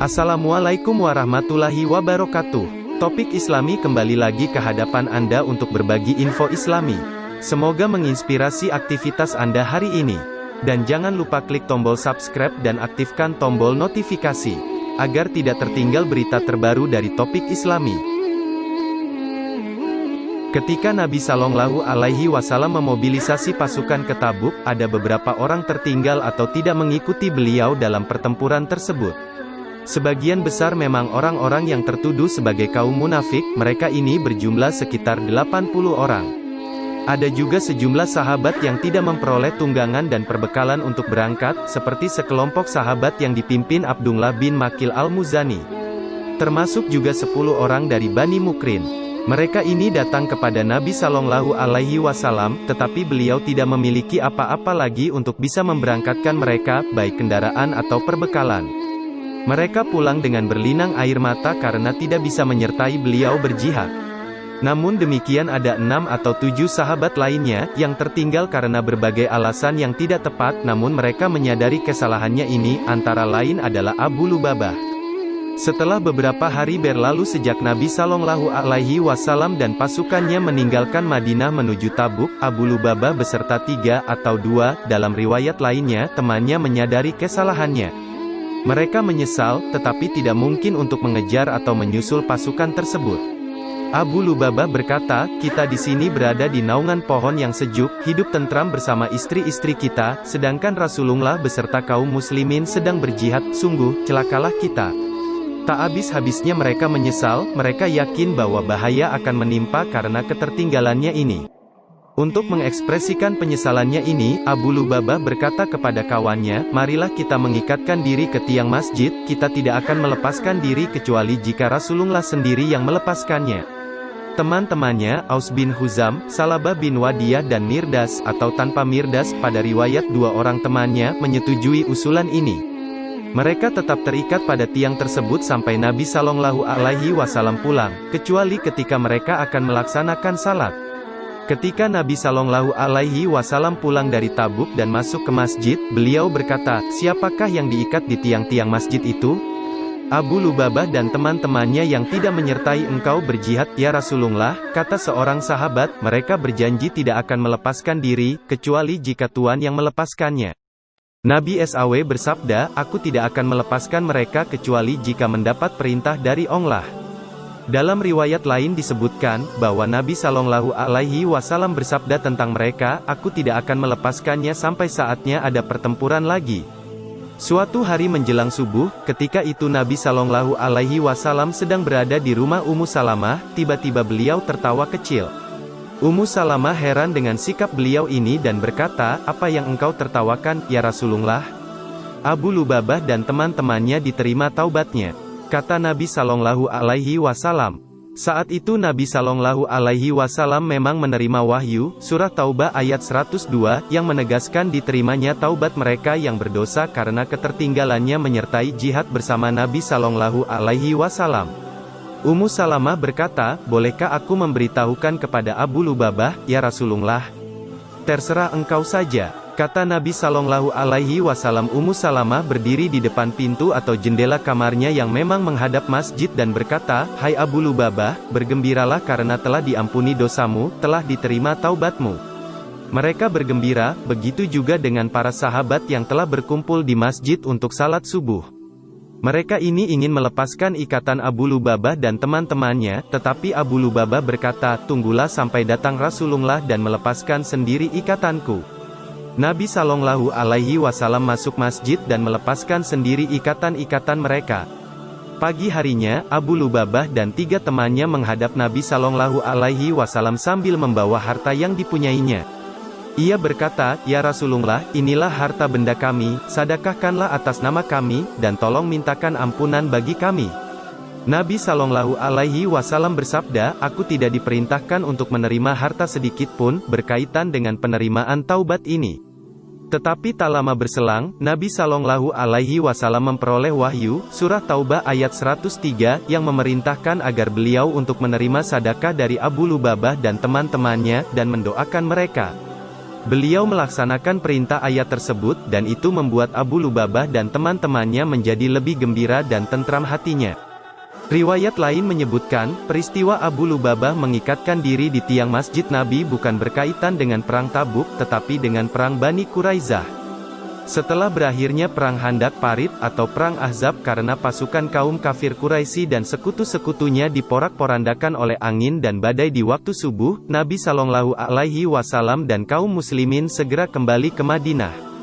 Assalamualaikum warahmatullahi wabarakatuh. Topik Islami kembali lagi ke hadapan Anda untuk berbagi info Islami. Semoga menginspirasi aktivitas Anda hari ini. Dan jangan lupa klik tombol subscribe dan aktifkan tombol notifikasi, agar tidak tertinggal berita terbaru dari topik Islami. Ketika Nabi Shallallahu Alaihi Wasallam memobilisasi pasukan ke Tabuk, ada beberapa orang tertinggal atau tidak mengikuti beliau dalam pertempuran tersebut. Sebagian besar memang orang-orang yang tertuduh sebagai kaum munafik, mereka ini berjumlah sekitar 80 orang. Ada juga sejumlah sahabat yang tidak memperoleh tunggangan dan perbekalan untuk berangkat, seperti sekelompok sahabat yang dipimpin Abdullah bin Makil al-Muzani. Termasuk juga 10 orang dari Bani Mukrin. Mereka ini datang kepada Nabi Shallallahu Alaihi Wasallam, tetapi beliau tidak memiliki apa-apa lagi untuk bisa memberangkatkan mereka, baik kendaraan atau perbekalan. Mereka pulang dengan berlinang air mata karena tidak bisa menyertai beliau berjihad. Namun demikian ada 6 atau 7 sahabat lainnya, yang tertinggal karena berbagai alasan yang tidak tepat, namun mereka menyadari kesalahannya ini, antara lain adalah Abu Lubabah. Setelah beberapa hari berlalu sejak Nabi Shallallahu Alaihi Wasallam dan pasukannya meninggalkan Madinah menuju Tabuk, Abu Lubabah beserta 3 atau 2, dalam riwayat lainnya, temannya menyadari kesalahannya. Mereka menyesal, tetapi tidak mungkin untuk mengejar atau menyusul pasukan tersebut. Abu Lubabah berkata, "Kita di sini berada di naungan pohon yang sejuk, hidup tentram bersama istri-istri kita, sedangkan Rasulullah beserta kaum muslimin sedang berjihad, sungguh, celakalah kita." Tak habis-habisnya mereka menyesal, mereka yakin bahwa bahaya akan menimpa karena ketertinggalannya ini. Untuk mengekspresikan penyesalannya ini, Abu Lubabah berkata kepada kawannya, "Marilah kita mengikatkan diri ke tiang masjid, kita tidak akan melepaskan diri kecuali jika Rasulullah sendiri yang melepaskannya." Teman-temannya, Aus bin Huzam, Salabah bin Wadiyah dan Mirdas, atau tanpa Mirdas, pada riwayat 2 orang temannya, menyetujui usulan ini. Mereka tetap terikat pada tiang tersebut sampai Nabi Shallallahu Alaihi Wasallam pulang, kecuali ketika mereka akan melaksanakan salat. Ketika Nabi Shallallahu Alaihi Wasallam pulang dari Tabuk dan masuk ke masjid, beliau berkata, "Siapakah yang diikat di tiang-tiang masjid itu?" "Abu Lubabah dan teman-temannya yang tidak menyertai engkau berjihad, ya Rasulullah," kata seorang sahabat. "Mereka berjanji tidak akan melepaskan diri, kecuali jika Tuhan yang melepaskannya." Nabi SAW bersabda, "Aku tidak akan melepaskan mereka kecuali jika mendapat perintah dari Allah." Dalam riwayat lain disebutkan, bahwa Nabi Shallallahu Alaihi Wasallam bersabda tentang mereka, "Aku tidak akan melepaskannya sampai saatnya ada pertempuran lagi." Suatu hari menjelang subuh, ketika itu Nabi Shallallahu Alaihi Wasallam sedang berada di rumah Ummu Salamah, tiba-tiba beliau tertawa kecil. Ummu Salamah heran dengan sikap beliau ini dan berkata, "Apa yang engkau tertawakan, ya Rasulullah?" Abu Lubabah dan teman-temannya diterima taubatnya. Kata Nabi Shallallahu Alaihi Wasallam. Saat itu Nabi Shallallahu Alaihi Wasallam memang menerima wahyu, surah Taubah ayat 102, yang menegaskan diterimanya taubat mereka yang berdosa karena ketertinggalannya menyertai jihad bersama Nabi Shallallahu Alaihi Wasallam. Ummu Salamah berkata, "Bolehkah aku memberitahukan kepada Abu Lubabah, ya Rasulullah?" "Terserah engkau saja," kata Nabi Shallallahu Alaihi Wasallam. Ummu Salamah berdiri di depan pintu atau jendela kamarnya yang memang menghadap masjid dan berkata, "Hai Abu Lubabah, bergembiralah karena telah diampuni dosamu, telah diterima taubatmu." Mereka bergembira, begitu juga dengan para sahabat yang telah berkumpul di masjid untuk salat subuh. Mereka ini ingin melepaskan ikatan Abu Lubabah dan teman-temannya, tetapi Abu Lubabah berkata, "Tunggulah sampai datang Rasulullah dan melepaskan sendiri ikatanku." Nabi Shallallahu Alaihi Wasallam masuk masjid dan melepaskan sendiri ikatan-ikatan mereka. Pagi harinya, Abu Lubabah dan 3 temannya menghadap Nabi Shallallahu Alaihi Wasallam sambil membawa harta yang dipunyainya. Ia berkata, "Ya Rasulullah, inilah harta benda kami, sedekahkanlah atas nama kami, dan tolong mintakan ampunan bagi kami." Nabi Shallallahu Alaihi Wasallam bersabda, "Aku tidak diperintahkan untuk menerima harta sedikit pun, berkaitan dengan penerimaan taubat ini." Tetapi tak lama berselang, Nabi Shallallahu Alaihi Wasallam memperoleh wahyu, surah Taubah ayat 103, yang memerintahkan agar beliau untuk menerima sedekah dari Abu Lubabah dan teman-temannya, dan mendoakan mereka. Beliau melaksanakan perintah ayat tersebut dan itu membuat Abu Lubabah dan teman-temannya menjadi lebih gembira dan tentram hatinya. Riwayat lain menyebutkan, peristiwa Abu Lubabah mengikatkan diri di tiang masjid Nabi bukan berkaitan dengan perang Tabuk tetapi dengan perang Bani Quraizah. Setelah berakhirnya perang Handak Parit atau perang Ahzab karena pasukan kaum kafir Quraisy dan sekutu-sekutunya diporak-porandakan oleh angin dan badai di waktu subuh, Nabi Shallallahu Alaihi Wasallam dan kaum muslimin segera kembali ke Madinah.